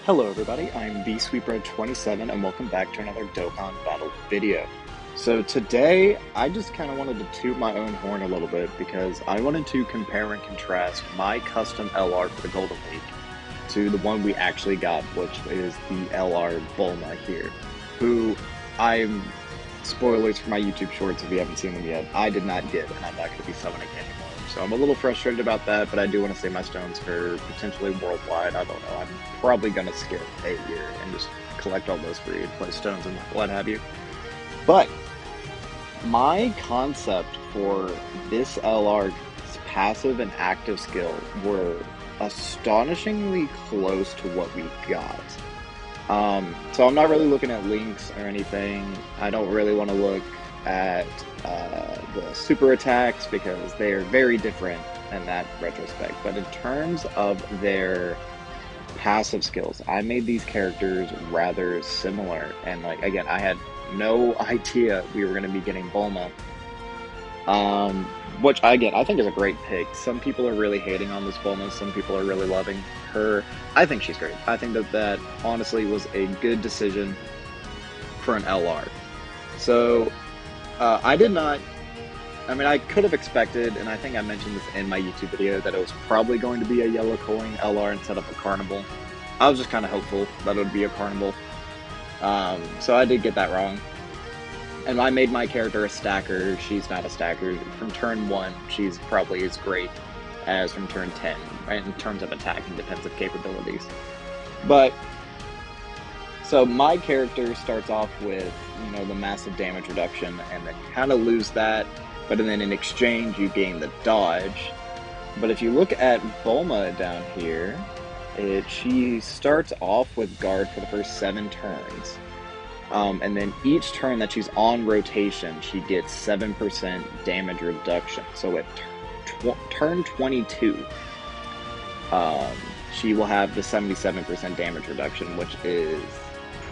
Hello everybody, I'm TheSweetBread27 and welcome back to another Dokkan Battle video. So today, I just kind of wanted to toot my own horn a little bit because I wanted to compare and contrast my custom LR for the Golden Week to the one we actually got, which is the LR Bulma here, who spoilers for my YouTube shorts if you haven't seen them yet, I did not get, and I'm not going to be summoning anymore. So I'm a little frustrated about that, but I do want to save my stones for potentially worldwide. I don't know. I'm probably going to skip a year and just collect all those free play stones and what have you. But my concept for this LR's passive and active skill were astonishingly close to what we got. So I'm not really looking at links or anything. I don't really want to look at the super attacks because they are very different in that retrospect. But in terms of their passive skills, I made these characters rather similar. And like, again, I had no idea we were going to be getting Bulma. Which, again, I think is a great pick. Some people are really hating on this Bulma. Some people are really loving her. I think she's great. I think that honestly was a good decision for an LR. So, I could have expected, and I think I mentioned this in my YouTube video, that it was probably going to be a yellow coin LR instead of a carnival. I was just kind of hopeful that it would be a carnival. So I did get that wrong. And I made my character a stacker. She's not a stacker. From turn 1, she's probably as great as from turn 10, right, in terms of attack and defensive capabilities. But, so my character starts off with, the massive damage reduction, and then you kind of lose that, but then in exchange you gain the dodge. But if you look at Bulma down here, she starts off with guard for the first 7 turns. And then each turn that she's on rotation, she gets 7% damage reduction. So at turn 22, she will have the 77% damage reduction, which is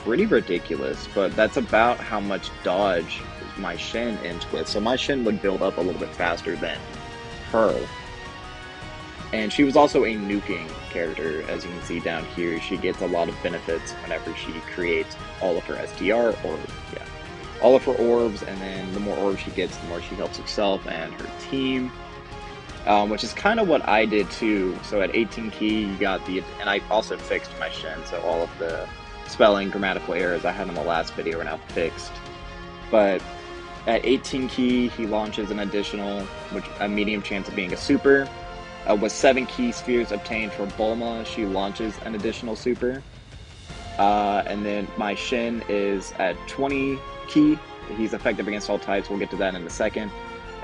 pretty ridiculous, but that's about how much dodge my Shin ends with. So my Shin would build up a little bit faster than her. And she was also a nuking character, as you can see down here. She gets a lot of benefits whenever she creates all of her STR, all of her orbs, and then the more orbs she gets, the more she helps herself and her team. Which is kind of what I did too. So at 18 key, you got and I also fixed my Shin, so all of the spelling, grammatical errors I had in the last video are now fixed. But at 18 key, he launches an additional, a medium chance of being a super. With 7 key spheres obtained for Bulma, she launches an additional super. And then my Shin is at 20 key. He's effective against all types. We'll get to that in a second.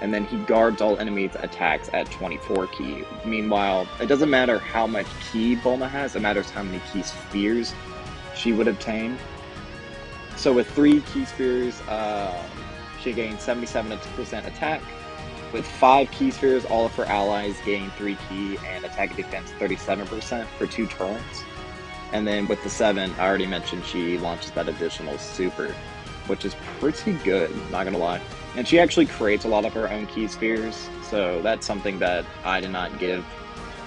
And then he guards all enemies' attacks at 24 key. Meanwhile, it doesn't matter how much key Bulma has, it matters how many key spheres she would obtain. So with 3 key spheres, she gains 77% attack. With 5 key spheres, all of her allies gain 3 key and attack and defense 37% for 2 turns. And then with the 7, I already mentioned she launches that additional super, which is pretty good, not gonna lie. And she actually creates a lot of her own key spheres, so that's something that I did not give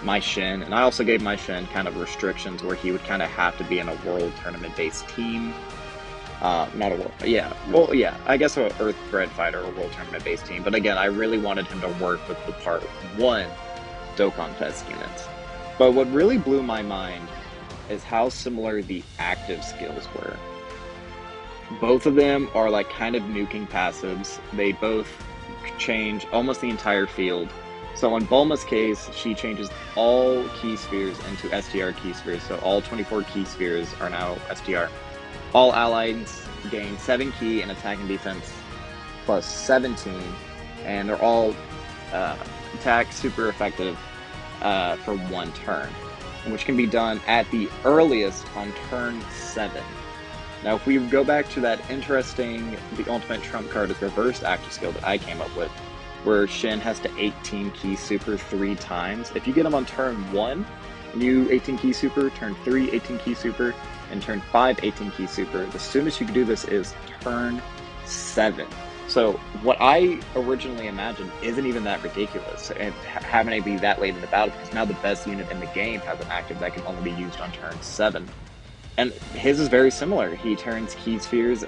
my Shin. And I also gave my Shin kind of restrictions where he would kind of have to be in a world tournament-based team. I guess an Earthbred fighter or World Tournament-based team. But again, I really wanted him to work with the Part 1 Dokkan Fest units. But what really blew my mind is how similar the active skills were. Both of them are like kind of nuking passives. They both change almost the entire field. So in Bulma's case, she changes all key spheres into STR key spheres. So all 24 key spheres are now STR. All allies gain 7 key and attack and defense plus 17, and they're all attack super effective for 1 turn, which can be done at the earliest on turn 7. Now, if we go back to that interesting, the ultimate trump card is reversed active skill that I came up with, where Shin has to 18 key super 3 times. If you get him on turn 1, new 18 key super, turn 3, 18 key super, and turn 5, 18 key super. The soonest you can do this is turn 7. So what I originally imagined isn't even that ridiculous, and having it be that late in the battle, because now the best unit in the game has an active that can only be used on turn 7. And his is very similar. He turns key spheres,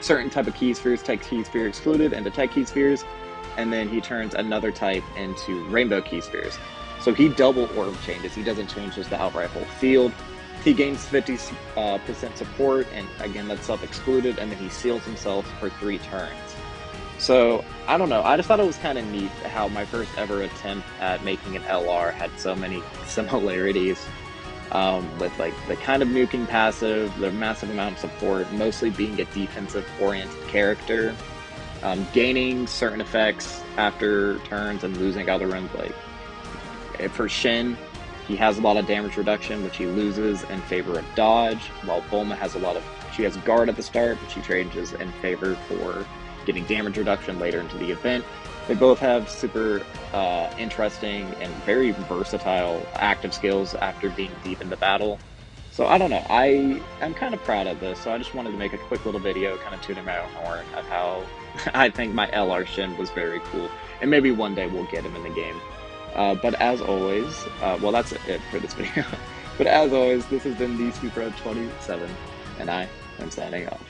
certain type of key spheres, tech key sphere excluded, into tech key spheres, and then he turns another type into rainbow key spheres. So he double orb changes. He doesn't change just the outright whole field. He gains 50% support, and again, that's self-excluded, and then he seals himself for 3 turns. So, I don't know, I just thought it was kind of neat how my first ever attempt at making an LR had so many similarities, with like the kind of nuking passive, the massive amount of support, mostly being a defensive-oriented character, gaining certain effects after turns and losing other ones. Like, for Shin, he has a lot of damage reduction, which he loses in favor of dodge, while Bulma has she has guard at the start, but she changes in favor for getting damage reduction later into the event. They both have super interesting and very versatile active skills after being deep in the battle. So I don't know, I'm kind of proud of this, so I just wanted to make a quick little video kind of tooting my own horn of how I think my LR Shin was very cool, and maybe one day we'll get him in the game. But as always, well, that's it for this video. But as always, this has been the Super 27, and I am signing off.